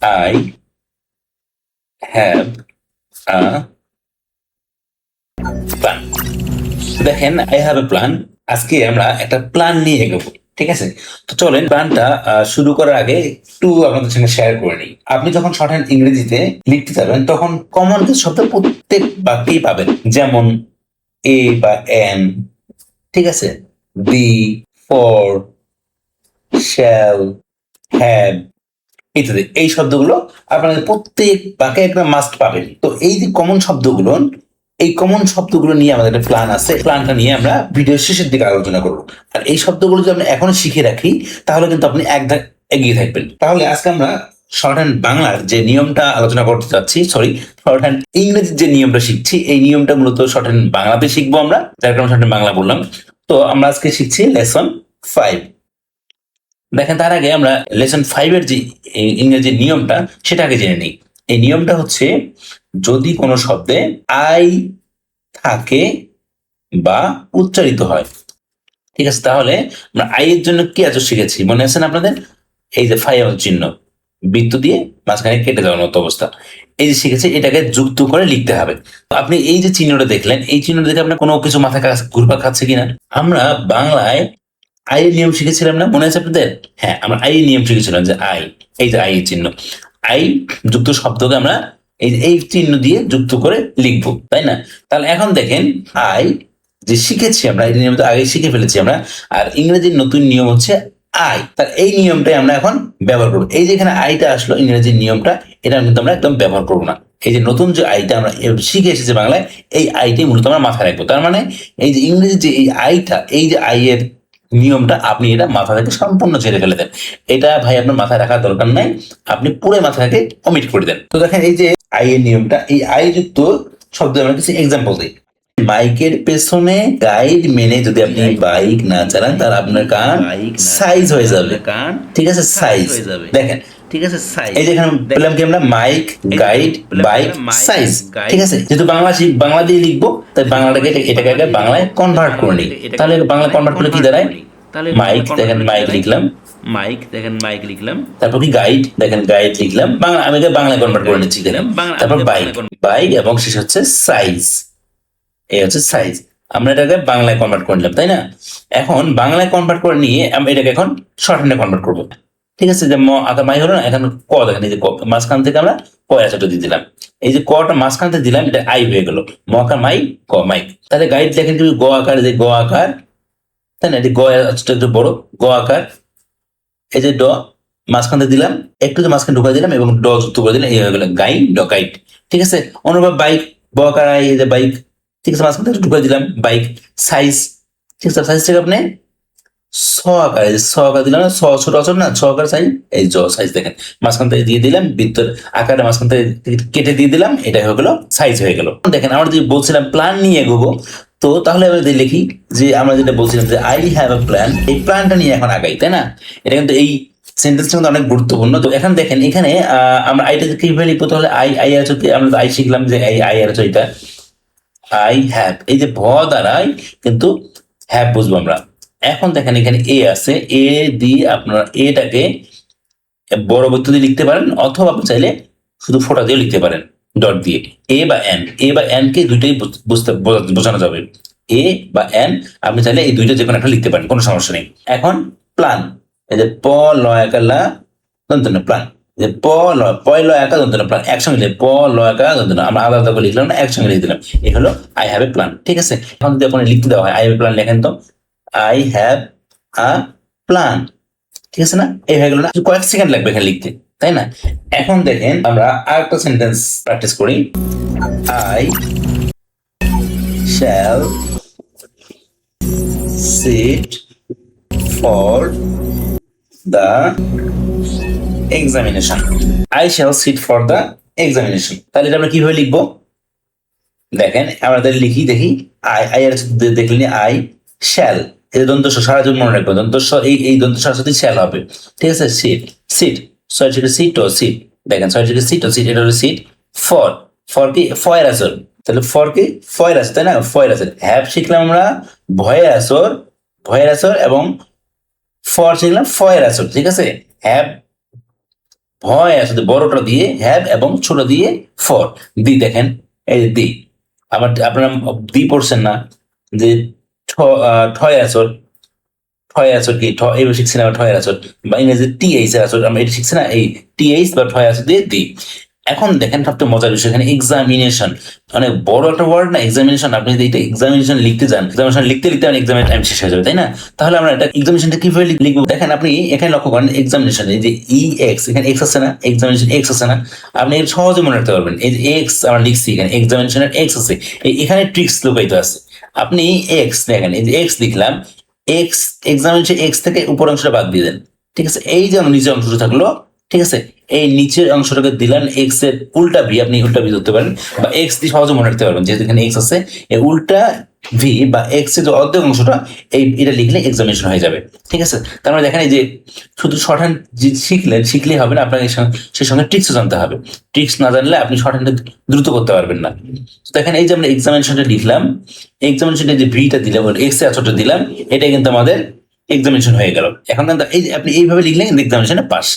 I have a plan. দেখেন, I have a plan. আজকে আমরা একটা প্ল্যান নিয়ে এগোবো, ঠিক আছে? তো চলেন প্ল্যানটা শুরু করার আগে একটু আপনাদের সঙ্গে শেয়ার করে নিই। আপনি যখন শর্ট হ্যান্ড ইংরেজিতে লিখতে যাবেন তখন কমন কিছু শব্দ প্রত্যেক বাক্যেই পাবেন, যেমন এ বা এন, ঠিক আছে, বি, ফর, শ্যাল, হ্যাভ ইত্যাদি। এই শব্দগুলো আপনাদের প্রত্যেক বাক্যে একটা মাস্ট পাবেন। তো এই যে কমন শব্দগুলো, এই কমন শব্দগুলো নিয়ে আমাদের একটা প্ল্যান আছে। প্ল্যানটা নিয়ে আমরা ভিডিওর শেষের দিকে আলোচনা করব। আর এই শব্দগুলো যদি আমরা এখন শিখে রাখি তাহলে কিন্তু আপনি এক ধাপ এগিয়ে থাকবেন। তাহলে আজকে আমরা শর্ট হ্যান্ড বাংলার যে নিয়মটা আলোচনা করতে চাচ্ছি, সরি, শর্ট হ্যান্ড ইংরেজির যে নিয়মটা শিখছি, এই নিয়মটা মূলত শর্ট হ্যান্ড বাংলাতে শিখবো আমরা, যার কারণে শর্ট হ্যান্ড বাংলা বললাম। তো আমরা আজকে শিখছি লেসন 5। দেখেন, তার আগে আমরা লেসন 5 এর যে ইংরেজি নিয়মটা সেটা আগে জেনে নিই। এই নিয়মটা হচ্ছে, যদি কোনো শব্দে আই থাকে বা উচ্চারিত হয়, ঠিক আছে, তাহলে আমরা আই এর জন্য কি আজ শিখেছি মনে আছে না আপনাদের? এই যে ফাই চিহ্ন, বৃত্ত দিয়ে মাঝখানে কেটে দেওয়ার মতো অবস্থা, এই যে শিখেছি, এটাকে যুক্ত করে লিখতে হবে। তো আপনি এই যে চিহ্নটা দেখলেন, এই চিহ্নটা দেখে আপনার কোনো কিছু মাথায় ঘুরপাক খাচ্ছে কিনা? আমরা বাংলায় আই এর নিয়ম শিখেছিলাম না, মনে আছে আপনাদের? হ্যাঁ, আমরা আই এর নিয়ম শিখেছিলাম যে আই, এই যে আই এর চিহ্ন, আই যুক্ত শব্দকে আমরা এই চিহ্ন দিয়ে যুক্ত করে লিখবো, তাই না? তাহলে এখন দেখেন, আই যে শিখেছি আমরা, এই নিয়ম তো আগে শিখে ফেলেছি আমরা। আর ইংরেজির নতুন নিয়ম হচ্ছে আই। তার এই নিয়মটাই আমরা এখন ব্যবহার করবো। এই যে এখানে আইটা আসলো, ইংরেজির নিয়মটা, এটা কিন্তু আমরা একদম ব্যবহার করবো না। এই যে নতুন যে আইটা আমরা শিখে এসেছি বাংলায়, এই আইটাই মূলত আমরা মাথায় রাখবো। তার মানে এই যে ইংরেজি যে এই আইটা, এই যে আই এর নিয়মটা, আপনি এটা মাথা থেকে সম্পূর্ণ ঝেড়ে ফেলে দেন। এটা ভাই আপনার মাথায় রাখার দরকার নাই, আপনি পুরো মাথা থেকে অমিট করে দেন। তো দেখেন, এই যে আই এর নিয়মটা, এই আই যুক্ত শব্দ আমরা কিছু এক্সাম্পল দিই। বাইকের পেছনে গাইড মেনে যদি আপনি বাইক না চালান তাহলে আপনার কান সাইজ হয়ে যাবে। ঠিক আছে, সাইজ। দেখেন, ঠিক আছে, সাইজ। এই যে এখানে পেলাম কি আমরা, মাইক, গাইড, বাইক, সাইজ। ঠিক আছে, যেহেতু বাংলা দিয়ে লিখবো, তাই বাংলাটাকে এটাকে আগে বাংলায় কনভার্ট করে নিই। তাহলে বাংলা কনভার্ট করলে কি দাঁড়ায়? মাইক, দেখেন মাইক লিখলাম, তারপর কি গাইড, দেখেন গাইড লিখলাম, বাংলা আমি বাংলায় কনভার্ট করে নিচ্ছি, দিলাম। তারপর বাইক, বাইক, এবং শেষ হচ্ছে সাইজ। এই হচ্ছে সাইজ। আমরা এটাকে বাংলায় কনভার্ট করে নিলাম, তাই না? এখন বাংলায় কনভার্ট করে নিয়ে আমরা এটাকে এখন শর্ট হ্যান্ডে কনভার্ট করবো। ঠিক আছে, যে ম আকার মাই হলো না, এখন ক, দেখেন এই যে মাঝখান থেকে আমরা ক আচারটা দিয়ে দিলাম। এই যে কটা মাঝখান থেকে দিলাম, এটা আই হয়ে গেল। ম আকার মাই, ক মাইক। তাহলে গাইড দেখেন কি গ আকার, যে গ আকার, তাই না? এই গ আচারটা একটু বড়, গ আকার। এই যে ড মাঝখান থেকে দিলাম, একটু মাঝখানে ঢুকাই দিলাম এবং ড যুক্ত করে দিলাম, এই হয়ে গেল গাইড, ড গাইড। ঠিক আছে, অনুরূপ বাইক, ব আকার আই, এই যে বাইক, ঠিক আছে, মাঝখান থেকে ঢুকাই দিলাম, বাইক। সাইজ, ঠিক আছে, সাইজ থেকে আপনি ছ আকার, এই যে ছ আকার দিলাম না, ছ ছোট অচর না, ছ আকার সাইজ, এই জ সাইজ দেখেন, মাঝখান থেকে দিয়ে দিলাম, বৃত্তের আকারে মাঝখান থেকে কেটে দিয়ে দিলাম, এটা হয়ে গেল সাইজ হয়ে গেল। দেখেন, আমরা যদি বলছিলাম প্ল্যান নিয়ে এগোবো, তো তাহলে আমরা যদি লিখি যে আমরা যেটা বলছিলাম যে আই হ্যাভ এ প্ল্যান, এই প্ল্যানটা নিয়ে এখন আগাই, তাই না? এটা কিন্তু এই সেন্টেন্সটা কিন্তু অনেক গুরুত্বপূর্ণ। তো এখন দেখেন, এখানে আমরা আইটা কিভাবে লিখবো? তাহলে আই, আই আছে, আমরা আই শিখলাম যে আই, আই আছে এটা আই হ্যাভ, এই যে ভ দ্বারাই কিন্তু হ্যাভ বুঝবো আমরা। এখন দেখেন, এখানে এ আছে, এ দিয়ে আপনারা এটাকে বড় বৃত্ত দিয়ে লিখতে পারেন, অথবা আপনি চাইলে শুধু ফোঁটা দিয়ে লিখতে পারেন, ডট দিয়ে। এ বা এন, এ বা এন কে দুইটাই বোঝানো যাবে। এ বা এন, আপনি চাইলে এই দুইটা যে কোনো একটা লিখতে পারেন, কোনো সমস্যা নেই। এখন প্ল্যান, এই যে প লয়কালা দন্তন্য প্ল্যান, যে প লয়, পয় লয় একা দন্তন্য প্ল্যান, একসঙ্গে লিখে প লয় একা দন্তন্য, আমরা আলাদা আলাদা করে লিখলাম না, একসঙ্গে লিখে দিলাম। এই হলো আই হ্যাভ এ প্ল্যান। ঠিক আছে, এখন যদি আপনার লিখতে দেওয়া হয় আই হ্যাভ এ প্ল্যান, লেখেন তো আই হ্যাভ আ প্ল্যান। ঠিক আছে না? এই হয়ে গেল না? কয়েক সেকেন্ড লাগবে এখানে লিখতে, তাই না? এখন দেখেন, আমরা আরেকটা সেন্টেন্স প্র্যাকটিস করি। I shall sit for the examination. I shall sit for the examination. তাহলে এটা আমরা কিভাবে লিখবো? দেখেন, আমরা তাহলে লিখি, দেখি। আই, আই এর দেখলেন আই শ্যাল, এই দন্তস্ব সারা জীবন মনে রাখবো, দন্তস্ব এই দন্তস্বর সাথে শ্যাল হবে। ঠিক আছে, সিট, সিট, ছয় থেকে সিট ও সিট, দেখেন ছয় থেকে সিট ও সিট, এটা হলো সিট। ফর, ফর কি ফয়ের আসর, তাহলে ফর কি ফয়ের আসর, তাই না? ফয়ের আসর। হ্যাভ শিখলাম আমরা ভয়ের আসর, ভয়ের আসর, এবং ফর শিখলাম ফয়ের আসর। ঠিক আছে, হ্যাভ ভয় আসলে বড়টা দিয়ে হ্যাভ এবং ছোট দিয়ে ফর। দি দেখেন, এই যে দি, আবার আপনারা দি পড়ছেন না যে ঠয় আসর, ঠয় আসর কি এইভাবে শিখছি না, ঠয়ের আসর বা ইংরেজি টি এইচ এর আসর আমরা এটা শিখছি না, এই টি এইচ বা ঠয় আসর দিয়ে দি। এখন দেখেন সবচেয়ে মজার বিষয় এখানে এক্সামিনেশন, অনেক বড় একটা ওয়ার্ড না এক্সামিনেশন। আপনি যদি এটা এক্সামিনেশন লিখতে যান, এক্সামিনেশন লিখতে লিখতে এক্সামের টাইম শেষ হয়ে যাবে, তাই না? তাহলে আমরা এটা এক্সামিনেশনটা কিভাবে লিখবো? দেখেন আপনি এখানে লক্ষ্য করেন এক্সামিনেশন, এই যে ই এক্স, এখানে এক্স আছে না, এক্সামিনেশন এক্স আছে না, আপনি এর সহজে মনে রাখতে পারবেন। এই যে এক্স আমরা লিখছি, এখানে এক্সামিনেশনের এক্স আছে, এখানে ট্রিক্স লুকায়িত আছে। আপনি এক্স দেখেন, এই যে এক্স লিখলাম, এক্স এক্সামিনেশন এক্স থেকে উপর অংশটা বাদ দিয়ে দেন, ঠিক আছে? এই যে নিচের অংশটা থাকলো, ঠিক আছে, এই নিচের অংশটাকে দিলেন এক্স এর উল্টা ভি, আপনি উল্টা ভি ধরতে পারেন বা এক্স দিয়ে সহজে মনে রাখতে পারবেন, যেহেতু এখানে এক্স আছে, এই উল্টা ভি বা এক্স এর যে অর্ধেক অংশটা এটা লিখলে এক্সামিনেশন হয়ে যাবে, ঠিক আছে? তার মানে দেখেন এই যে শুধু শর্ট হ্যান্ড শিখলেই হবে না, আপনাকে সেই সঙ্গে ট্রিক্সও জানতে হবে। ট্রিক্স না জানলে আপনি শর্ট হ্যান্ডে দ্রুত করতে পারবেন না। তো দেখেন এই যে আমরা এক্সামিনেশনটা লিখলাম, এক্সামিনেশনটা যে ভিটা দিলাম, এক্স এর আচরটা দিলাম, এটা কিন্তু আমাদের এক্সামিনেশন হয়ে গেল। এখন কিন্তু এই যে আপনি এইভাবে লিখলে কিন্তু এক্সামিনেশনে পাস।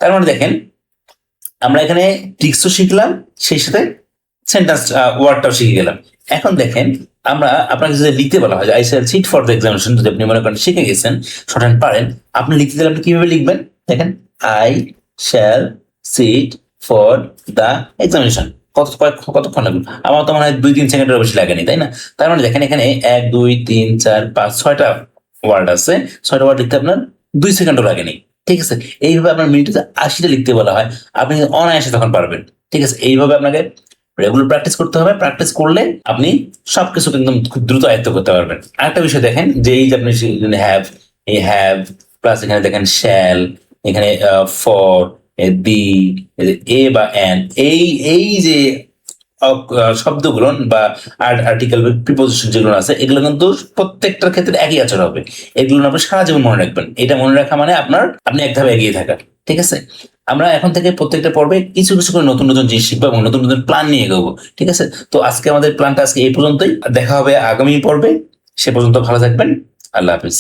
তার মানে দেখেন আমরা এখানে ট্রিক্সও শিখলাম, সেই সাথে সেন্টেন্স ওয়ার্ডটাও শিখে গেলাম। এখন দেখেন আমরা আপনাকে যদি লিখতে বলা হয় I shall sit for the examination, যদি আপনি মনে করেন শিখে গেছেন, শর্ট হ্যান্ড পারেন, আপনি লিখতে দিলে আপনি কিভাবে লিখবেন? দেখেন I shall sit for the examination, কতক্ষণ লাগবে? আমার তো মনে হয় 2-3 সেকেন্ডের বেশি লাগেনি, তাই না? তার মানে দেখেন এখানে 1 2 3 4 5 6টা ওয়ার্ড আছে, 6টা ওয়ার্ড লিখতে আপনার 2 সেকেন্ডও লাগেনি, ঠিক আছে? এইভাবে আপনার মিনিটে 80টা লিখতে বলা হয়, আপনি অনায়াসে তখন পারবেন, ঠিক আছে? এইভাবে আপনাকে রেগুলার প্র্যাকটিস করতে হবে। প্র্যাকটিস করলে আপনি সবকিছু একদম খুব দ্রুত আয়ত্ত করতে পারবেন। আরেকটা বিষয় দেখেন যে এই যে আপনি হ্যাভ, এই হ্যাভ প্লাস এখানে দেখেন শ্যাল, এখানে ফর, বি, এ বা এন, এই এই যে শব্দগুলো বা আর্টিকেল প্রিপোজিশন যেগুলো আছে, এগুলো কিন্তু প্রত্যেকটার ক্ষেত্রে একই আচরণ হবে। এগুলো আপনি সারা জীবন মনে রাখবেন। এটা মনে রাখা মানে আপনি এক ধাপ এগিয়ে থাকা, ঠিক আছে? আমরা এখন থেকে প্রত্যেকটা পর্বে কিছু কিছু করে নতুন নতুন জিনিস শিখবো এবং নতুন নতুন প্ল্যান নিয়ে এগোবো, ঠিক আছে? তো আজকে আমাদের প্ল্যানটা আজকে এই পর্যন্তই, দেখা হবে আগামী পর্বে। সে পর্যন্ত ভালো থাকবেন, আল্লাহ হাফিজ।